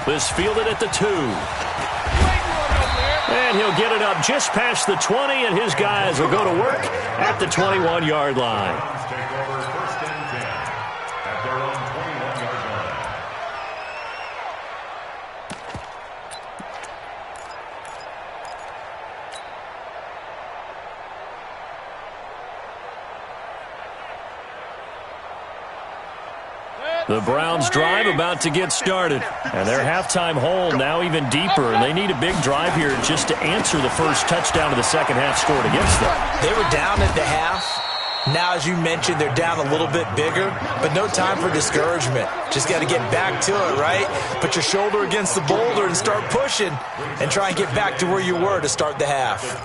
This fielded at the 2. And he'll get it up just past the 20, and his guys will go to work at the 21-yard line. The Browns' drive about to get started. And their halftime hole now even deeper. And they need a big drive here just to answer the first touchdown of the second half scored against them. They were down at the half. Now, as you mentioned, they're down a little bit bigger. But no time for discouragement. Just got to get back to it, right? Put your shoulder against the boulder and start pushing. And try and get back to where you were to start the half.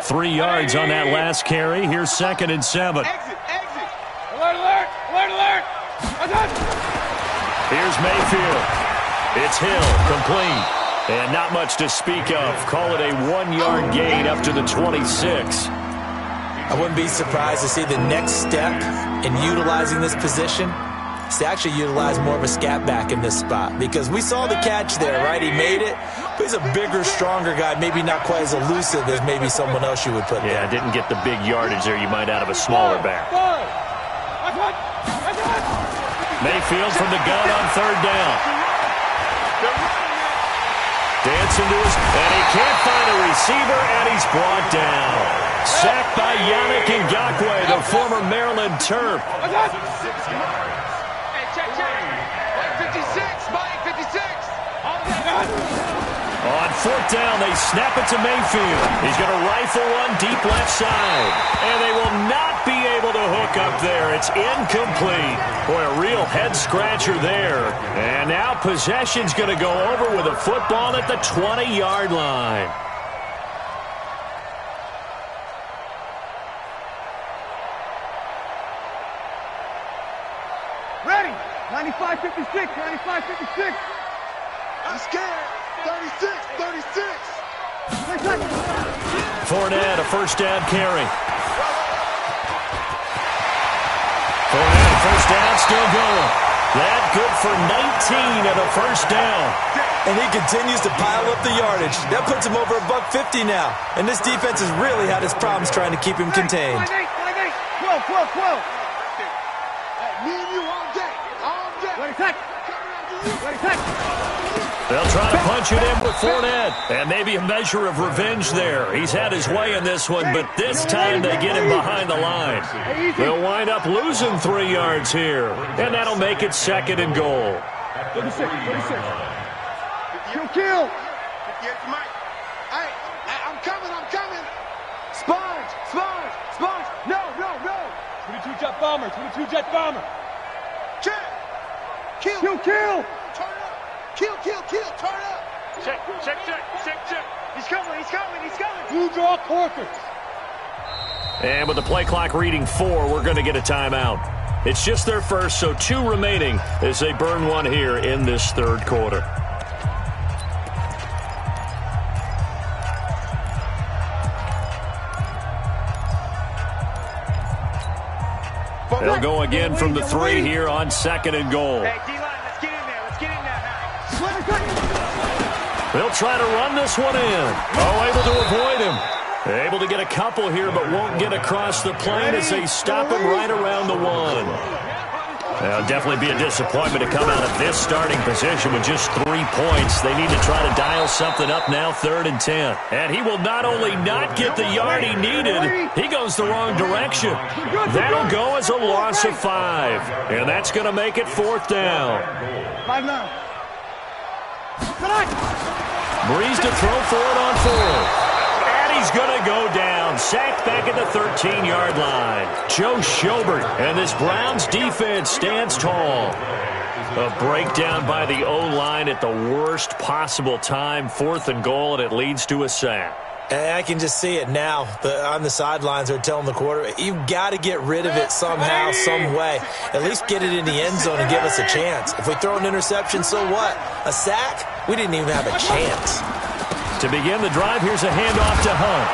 3 yards on that last carry. Here's 2nd and 7. Exit. Alert, alert, alert, alert. Here's Mayfield. It's Hill, complete. And not much to speak of. Call it a 1-yard gain up to the 26. I wouldn't be surprised to see the next step in utilizing this position is to actually utilize more of a scat back in this spot. Because we saw the catch there, right? He made it. But he's a bigger, stronger guy, maybe not quite as elusive as maybe someone else you would put there. Yeah, didn't get the big yardage there you might out of a smaller back. Mayfield from the gun on 3rd down. Dancing to his, and he can't find a receiver, and he's brought down. Sacked by Yannick Ngakoue, the former Maryland Terp. On 4th down, they snap it to Mayfield. He's going to rifle one deep left side. And they will not be able to hook up there. It's incomplete. Boy, a real head-scratcher there. And now possession's going to go over with a football at the 20-yard line. Ready. 95-56, 95-56. I'm scared. 36. Fournette, a first down carry. Fournette, first down, still going. That good for 19 and a first down. And he continues to pile up the yardage. That puts him over $150 now. And this defense has really had its problems trying to keep him contained. 12. Me and you all day. Ready, set. They'll try to punch it in with Fournette. And maybe a measure of revenge there. He's had his way in this one, but this time they get him behind the line. They'll wind up losing 3 yards here. And that'll make it 2nd and goal. 36. Kill. Hey, I'm coming. Sponge. No. 22-jet bomber. Check. Kill. Turn up. Kill. Turn up. Check. He's coming. Blue draw corkers. And with the play clock reading 4, we're going to get a timeout. It's just their first, so 2 remaining as they burn one here in this 3rd quarter. They'll go again from the 3 here on 2nd and goal. Hey, D-line, let's get in there. They'll try to run this one in. Able to avoid him. Able to get a couple here, but won't get across the plane as they stop him right around the 1. It'll definitely be a disappointment to come out of this starting position with just 3 points. They need to try to dial something up now, 3rd and 10. And he will not only not get the yard he needed, he goes the wrong direction. That'll go as a loss of 5. And that's going to make it 4th down. 5 now. Breeze to throw for it on 4th. He's going to go down. Sacked back at the 13-yard line. Joe Schobert, and this Browns defense stands tall. A breakdown by the O-line at the worst possible time. 4th and goal, and it leads to a sack. And I can just see it now. On the sidelines, they're telling the quarterback, you've got to get rid of it somehow, some way. At least get it in the end zone and give us a chance. If we throw an interception, so what? A sack? We didn't even have a chance. To begin the drive, here's a handoff to Hunt.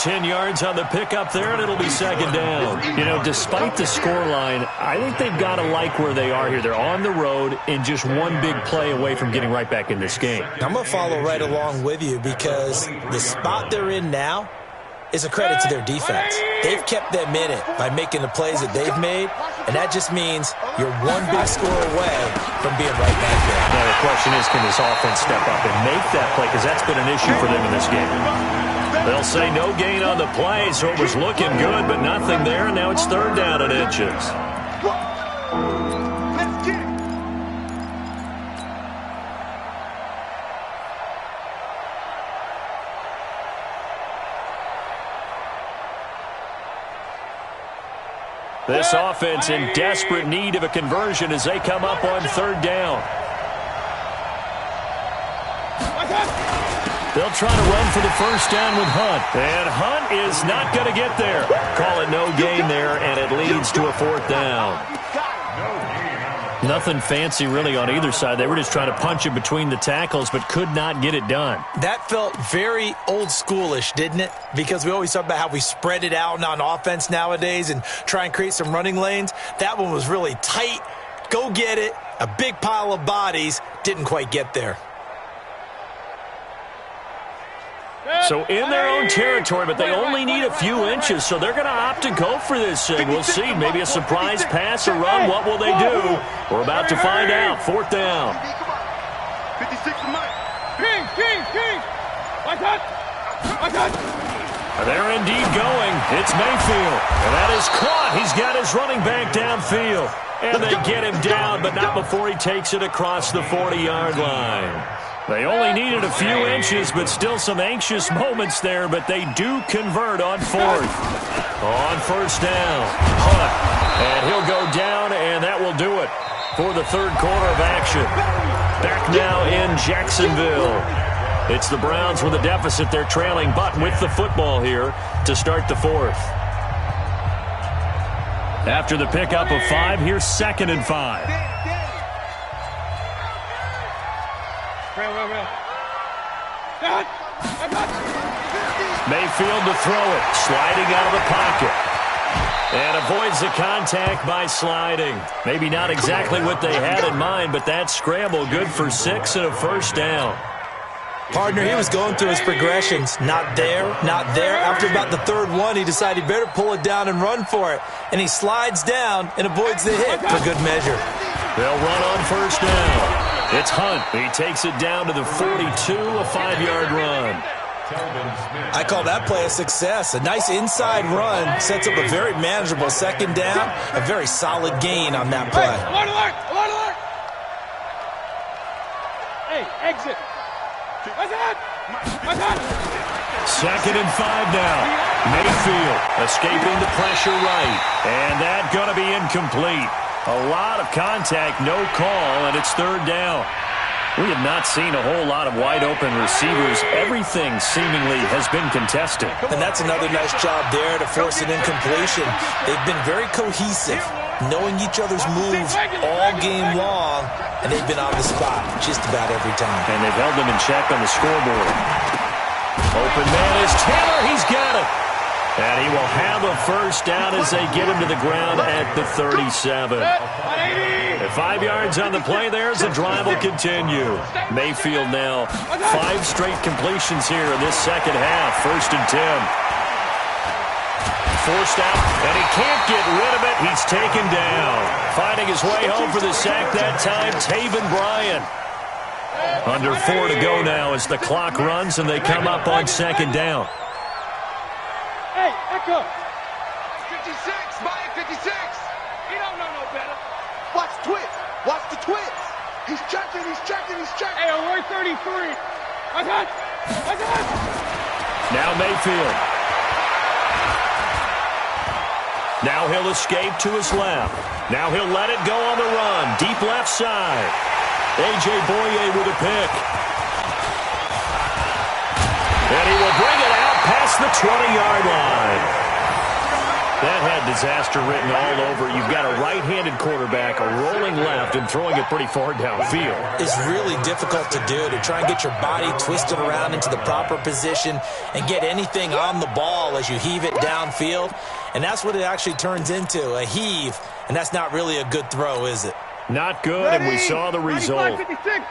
10 yards on the pickup there, and it'll be second down. You know, despite the scoreline, I think they've got to like where they are here. They're on the road and just one big play away from getting right back in this game. I'm going to follow right along with you because the spot they're in now is a credit to their defense. They've kept them in it by making the plays that they've made, and that just means you're one big score away from being right back there. Now the question is, can this offense step up and make that play? Because that's been an issue for them in this game. They'll say no gain on the play, so it was looking good, but nothing there, and now it's third down and inches. This offense in desperate need of a conversion as they come up on third down. They'll try to run for the first down with Hunt. And Hunt is not going to get there. Call it no gain there, and it leads to a fourth down. Nothing fancy really on either side. They were just trying to punch it between the tackles, but could not get it done. That felt very old schoolish, didn't it? Because we always talk about how we spread it out on offense nowadays and try and create some running lanes. That one was really tight. Go get it. A big pile of bodies. Didn't quite get there. So in their own territory, but they only need a few inches, so they're going to opt to go for this thing. We'll see. Maybe a surprise pass or run. What will they do? We're about to find out. Fourth down. 56 to Mike. King. They're indeed going. It's Mayfield. And that is caught. He's got his running back downfield. And they get him down, but not before he takes it across the 40-yard line. They only needed a few inches, but still some anxious moments there, but they do convert on fourth. On first down, Hunt. And he'll go down, and that will do it for the third quarter of action. Back now in Jacksonville. It's the Browns with a deficit. They're trailing, but with the football here to start the fourth. After the pickup of 5, here's 2nd and 5. Mayfield to throw it, sliding out of the pocket. And avoids the contact by sliding. Maybe not exactly what they had in mind, but that scramble good for 6 and a first down. Partner, he was going through his progressions. Not there, not there. After about the third one, he decided he better pull it down and run for it. And he slides down and avoids the hit for good measure. They'll run on first down. It's Hunt. He takes it down to the 42, a 5-yard run. I call that play a success. A nice inside run sets up a very manageable second down. A very solid gain on that play. Alert! Hey, exit. Second and 5 now. Mayfield escaping the pressure right. And that going to be incomplete. A lot of contact, no call, and it's third down. We have not seen a whole lot of wide-open receivers. Everything seemingly has been contested. And that's another nice job there to force an incompletion. They've been very cohesive, knowing each other's moves all game long, and they've been on the spot just about every time. And they've held them in check on the scoreboard. Open man is Taylor. He's got it. And he will have a first down as they get him to the ground at the 37. At 5 yards on the play there as the drive will continue. Mayfield now 5 straight completions here in this second half. 1st and 10. Forced out, and he can't get rid of it. He's taken down. Finding his way home for the sack that time, Taven Bryan. Under 4 to go now as the clock runs and they come up on second down. Hey, Echo. 56, Mike, 56. He don't know no better. Watch the twist. He's checking. Hey, we're 33. I got. Now Mayfield. Now he'll escape to his left. Now he'll let it go on the run. Deep left side. A.J. Boye with a pick. And he will bring it out past the 20-yard line. That had had disaster written all over. You've got a right-handed quarterback, a rolling left, and throwing it pretty far downfield. It's really difficult to do, to try and get your body twisted around into the proper position and get anything on the ball as you heave it downfield. And that's what it actually turns into, a heave. And that's not really a good throw, is it? Not good, and we saw the result.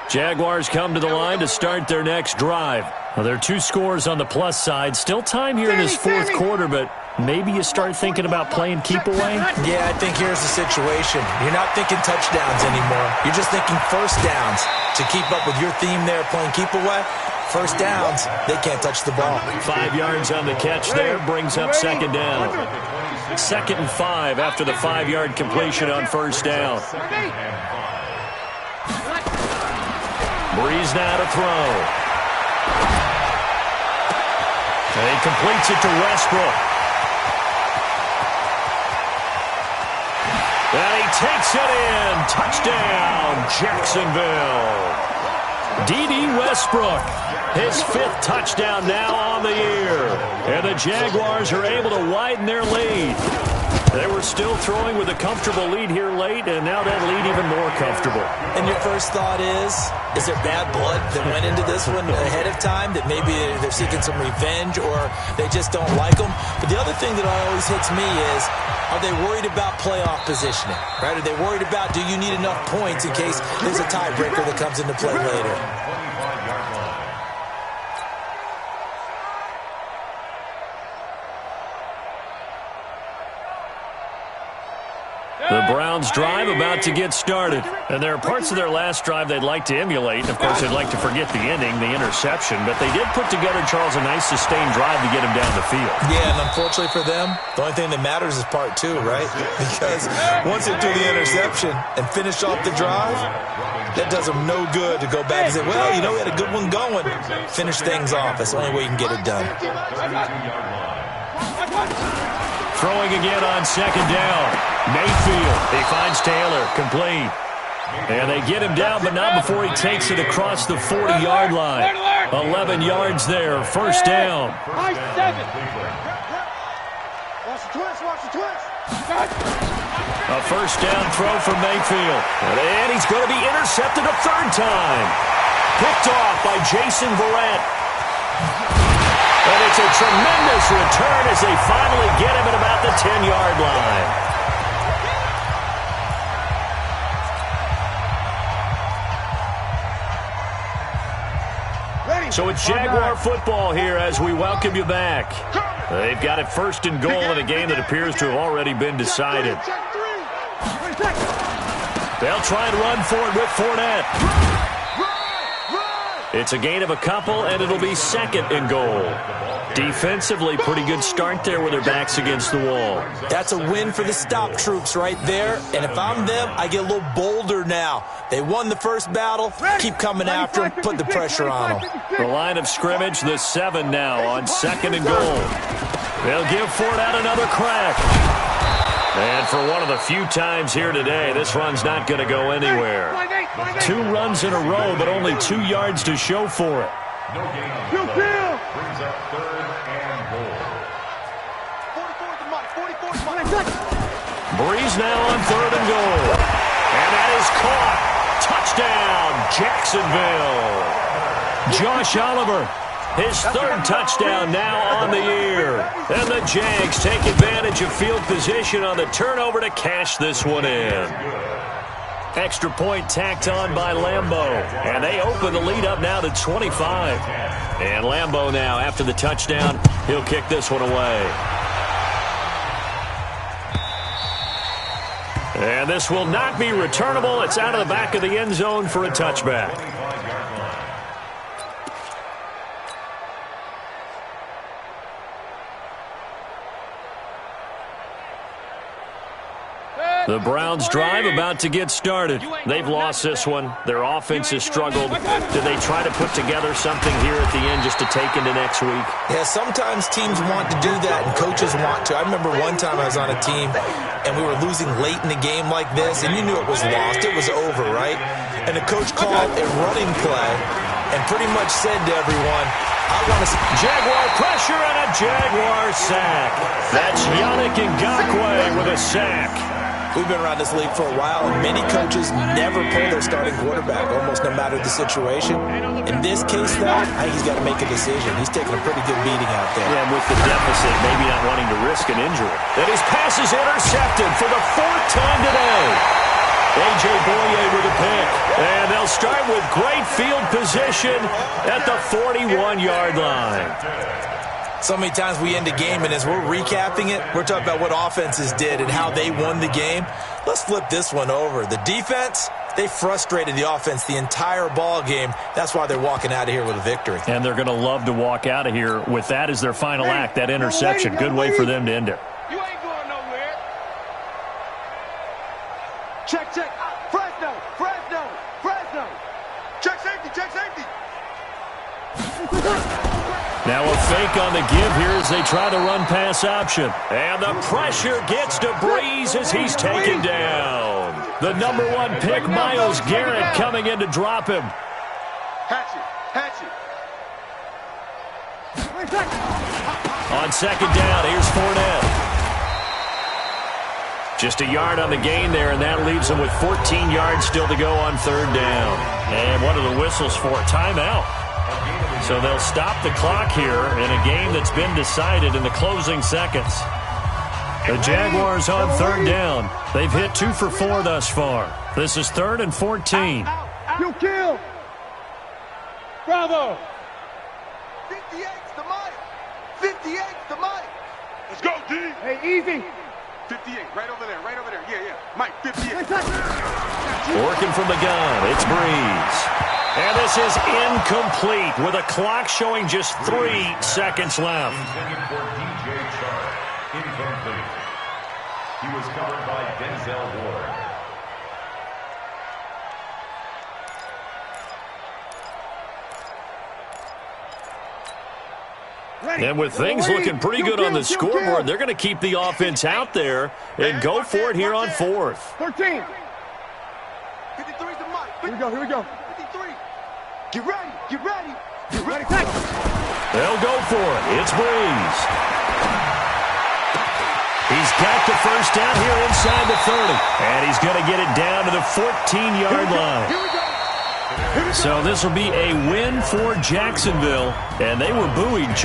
Jaguars come to the line to start their next drive. Well, there are 2 scores on the plus side. Still time here in this fourth quarter, but maybe you start thinking about playing keep away? Yeah, I think here's the situation. You're not thinking touchdowns anymore. You're just thinking first downs. To keep up with your theme there, playing keep away, first downs, they can't touch the ball. 5 yards on the catch there, brings up second down. 2nd and 5 after the 5-yard completion on first down. Breeze now to throw. And he completes it to Westbrook. And he takes it in. Touchdown, Jacksonville. D.D. Westbrook, his 5th touchdown now on the year. And the Jaguars are able to widen their lead. They were still throwing with a comfortable lead here late, and now that lead even more comfortable. And your first thought is there bad blood that went into this one ahead of time, that maybe they're seeking some revenge or they just don't like them? But the other thing that always hits me is, are they worried about playoff positioning? Right? Are they worried about, do you need enough points in case there's a tiebreaker that comes into play later? The Browns drive about to get started. And there are parts of their last drive they'd like to emulate. Of course, they'd like to forget the ending, the interception. But they did put together, Charles, a nice sustained drive to get him down the field. Yeah, and unfortunately for them, the only thing that matters is part 2, right? Because once they do the interception and finish off the drive, that does them no good to go back and say, well, you know, we had a good one going. Finish things off. That's the only way you can get it done. Throwing again on second down. Mayfield, he finds Taylor, complete. And they get him down, but not before he takes it across the 40-yard line. 11 yards there, first down. Watch the twist. A first down throw for Mayfield. And he's going to be intercepted a 3rd time. Picked off by Jason Verrett. And it's a tremendous return as they finally get him at about the 10-yard line. So it's Jaguar football here as we welcome you back. They've got it 1st and goal in a game that appears to have already been decided. They'll try and run for it with Fournette. It's a gain of a couple, and it'll be 2nd and goal. Defensively, pretty good start there with their backs against the wall. That's a win for the stop troops right there. And if I'm them, I get a little bolder now. They won the first battle. Keep coming after them. Put the pressure on them. The line of scrimmage, the 7 now on 2nd and goal. They'll give Fournette another crack. And for one of the few times here today, this run's not going to go anywhere. 2 runs in a row, but only 2 yards to show for it. Breeze now on 3rd and goal. And that is caught. Touchdown, Jacksonville. Josh Oliver, his 3rd touchdown now on the year. And the Jags take advantage of field position on the turnover to cash this one in. Extra point tacked on by Lambeau. And they open the lead up now to 25. And Lambeau now, after the touchdown, he'll kick this one away. And this will not be returnable. It's out of the back of the end zone for a touchback. The Browns drive about to get started. They've lost this one. Their offense has struggled. Do they try to put together something here at the end just to take into next week? Yeah, sometimes teams want to do that and coaches want to. I remember one time I was on a team and we were losing late in a game like this, and you knew it was lost. It was over, right? And the coach called a running play and pretty much said to everyone, Jaguar pressure and a Jaguar sack. That's Yannick Ngakoue with a sack. We've been around this league for a while, and many coaches never pull their starting quarterback, almost no matter the situation. In this case, though, I think he's got to make a decision. He's taking a pretty good beating out there. Yeah, and with the deficit, maybe not wanting to risk an injury. And his pass is intercepted for the 4th time today. A.J. Boye with a pick. And they'll start with great field position at the 41-yard line. So many times we end a game, and as we're recapping it, we're talking about what offenses did and how they won the game. Let's flip this one over. The defense, they frustrated the offense the entire ball game. That's why they're walking out of here with a victory. And they're going to love to walk out of here with that as their final act, that interception. Good way for them to end it. You ain't going nowhere. Check. Fresno. Check safety. Now a fake on the give here as they try the run-pass option. And the pressure gets to Breeze as he's taken down. The number 1 pick, Myles Garrett, coming in to drop him. Hatchet. On 2nd down, here's Fournette. Just a yard on the gain there, and that leaves them with 14 yards still to go on 3rd down. And what are the whistles for? Timeout. So they'll stop the clock here in a game that's been decided in the closing seconds. The Jaguars on 3rd down. They've hit 2 for 4 thus far. This is 3rd and 14. You kill. Bravo. 58's the mic. Let's go, D. Hey, easy. 58, right over there. Yeah. Mike, 58. Working from the gun, it's Breeze. And this is incomplete with a clock showing just 3 seconds left. Incomplete. He was covered by Denzel Ward. And with things looking pretty good on the scoreboard, they're going to keep the offense out there and go for it here on 4th. 13. 53's the mic. Here we go. 53. Get ready. They'll go for it. It's Breeze. He's got the first down here inside the 30. And he's going to get it down to the 14-yard line. Here we go. So this will be a win for Jacksonville. And they were buoyed.